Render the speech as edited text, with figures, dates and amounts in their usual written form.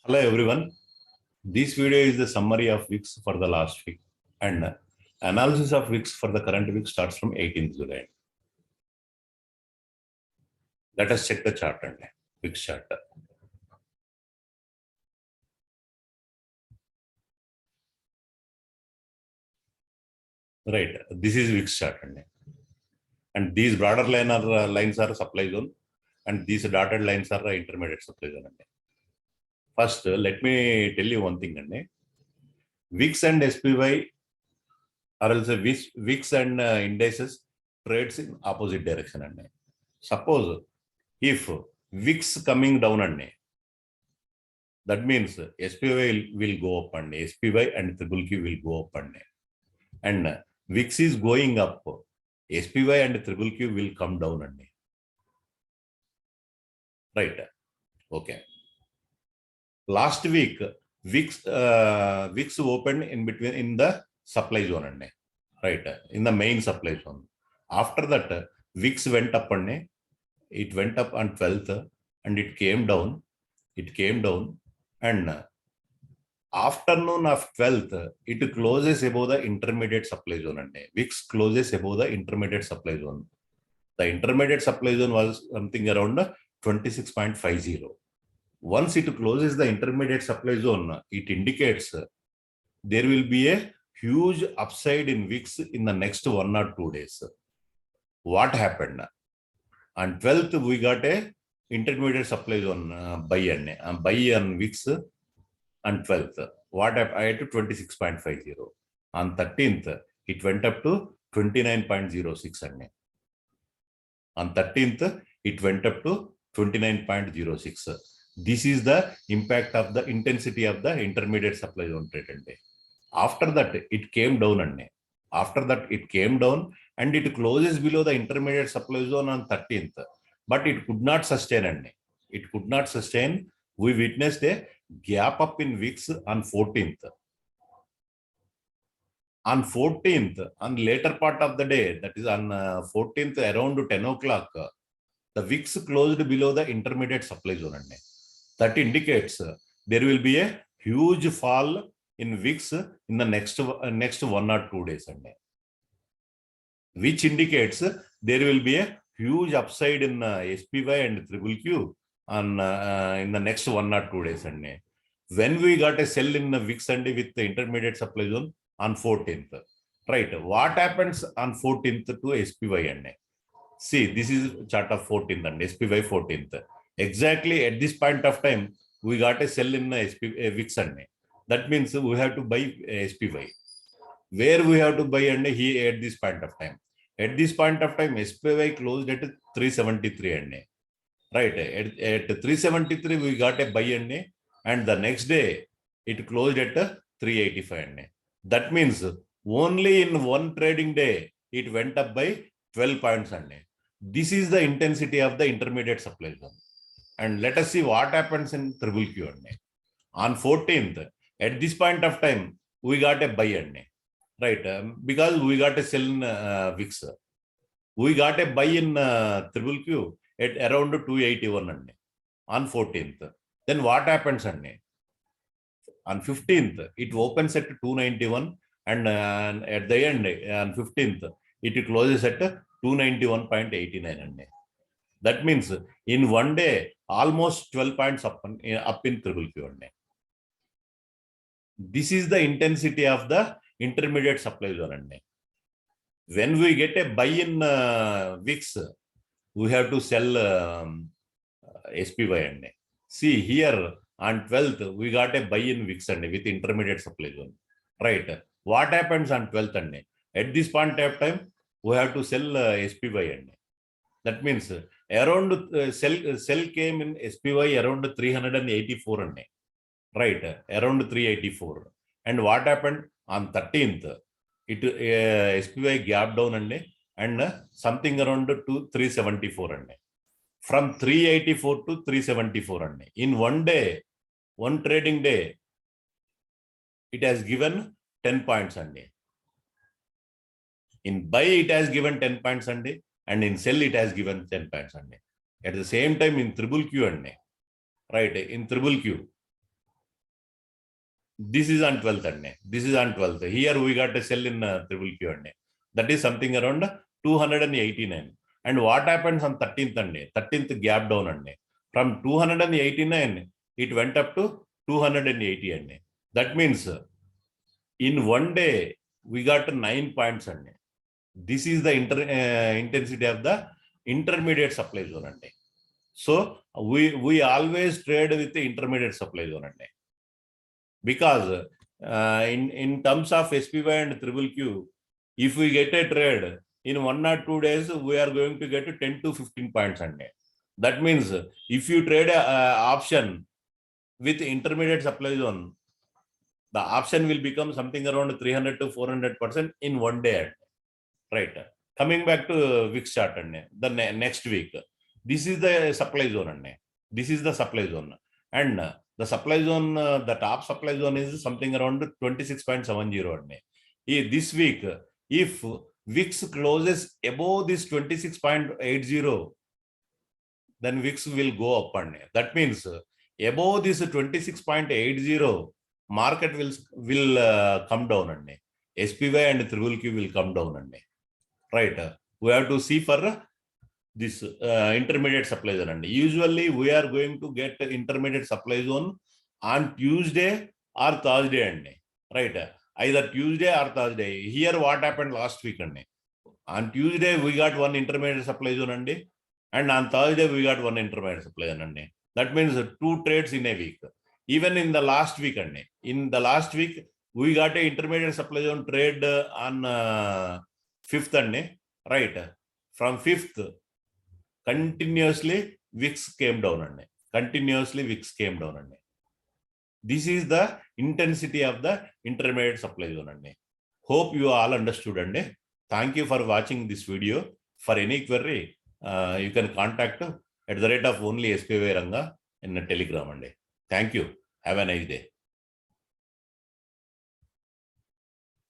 Hello everyone. This video is the summary of VIX for the last week and analysis of VIX for the current week starts from 18th July. Let us check the chart and VIX chart. Right, this is VIX chart and these broader lines are supply zone and these dotted lines are intermediate supply zone. First, let me tell you one thing. VIX and SPY or else VIX and indices trades in opposite direction. Suppose if VIX coming down, that means SPY will go up and SPY and triple Q will go up and VIX is going up, SPY and triple Q will come down. Right. Okay. Last week, VIX opened in between in the supply zone, right? In the main supply zone. After that, VIX went up, it went up on 12th and it came down. And afternoon of 12th, it closes above the intermediate supply zone. VIX closes above the intermediate supply zone. The intermediate supply zone was something around 26.50. Once it closes the intermediate supply zone, it indicates there will be a huge upside in VIX in the next 1 or 2 days. What happened? On 12th, we got a intermediate supply zone buy on VIX on 12th. What happened? I had to 26.50. On 13th, it went up to 29.06. On 13th, it went up to 29.06. This is the impact of the intensity of the intermediate supply zone trade. After that, it came down. And it closes below the intermediate supply zone on 13th. But it could not sustain. We witnessed a gap up in VIX on 14th. On 14th, on later part of the day, that is on 14th around 10 o'clock, the VIX closed below the intermediate supply zone. That indicates there will be a huge fall in VIX in the next 1 or 2 days. Which indicates there will be a huge upside in SPY and triple Q on in the next 1 or 2 days. When we got a sell in the VIX and with the intermediate supply zone on 14th, right? What happens on 14th to SPY? See, this is chart of 14th and SPY 14th. Exactly at this point of time, we got a sell in VIX. That means we have to buy SPY. Where we have to buy here at this point of time? At this point of time, SPY closed at 373. Right, at 373, we got a buy and the next day, it closed at 385. That means only in one trading day, it went up by 12 points. This is the intensity of the intermediate supply zone. And let us see what happens in triple Q. On 14th, at this point of time, we got a buy, right? Because we got a sell in VIX. We got a buy in triple Q at around 281 on 14th. Then what happens? On 15th, it opens at 291 and at the end, on 15th, it closes at 291.89. That means in one day, almost 12 points up in triple Q. This is the intensity of the intermediate supply zone. When we get a buy in VIX, we have to sell SPY. See here on 12th, we got a buy in VIX with intermediate supply zone. Right. What happens on 12th? At this point of time, we have to sell SPY. That means around sell came in SPY around 384. Right, around 384. And what happened on 13th? It SPY gap down and something around 374. From 384 to 374. In one day, one trading day, it has given 10 points. In buy, it has given 10 points. And in sell, it has given 10 points. At the same time, in triple Q, right, in triple Q, This is on 12th అండి. This is on 12th. Here we got a sell in triple Q అండి. That is something around 289. And what happens on 13th అండి? 13th gap down అండి. From 289 it went up to 280 అండి. That means in one day we got 9 points అండి. This is the intensity of the intermediate supply zone అండి. So we always trade with the intermediate supply zone అండి. Because in terms of SPY and triple Q, if we get a trade in 1 or 2 days, we are going to get 10 to 15 points అండి. That means if you trade a option with intermediate supply zone, the option will become something around 300 to 400% in one day. Right. Coming back to VIX chart and the next week, this is the supply zone and this is the supply zone, and the supply zone, the top supply zone is something around 26.70 and this week if VIX closes above this 26.80, then VIX will go up and that means above this 26.80 market will come down and SPY and triple Q will come down and right. We have to see for this intermediate supply zone and usually we are going to get intermediate supply zone on Tuesday or Thursday and right, either Tuesday or Thursday. Here what happened last week and on Tuesday we got one intermediate supply zone and on Thursday we got one intermediate supply zone and that means 2 trades in a week. Even in the last week and in the last week we got a intermediate supply zone trade on 5th and right. From 5th continuously VIX came down and continuously VIX came down and this is the intensity of the intermediate supply zone and hope you all understood and thank you for watching this video. For any query you can contact @only SPY Ranga in Telegram and thank you. Have a nice day.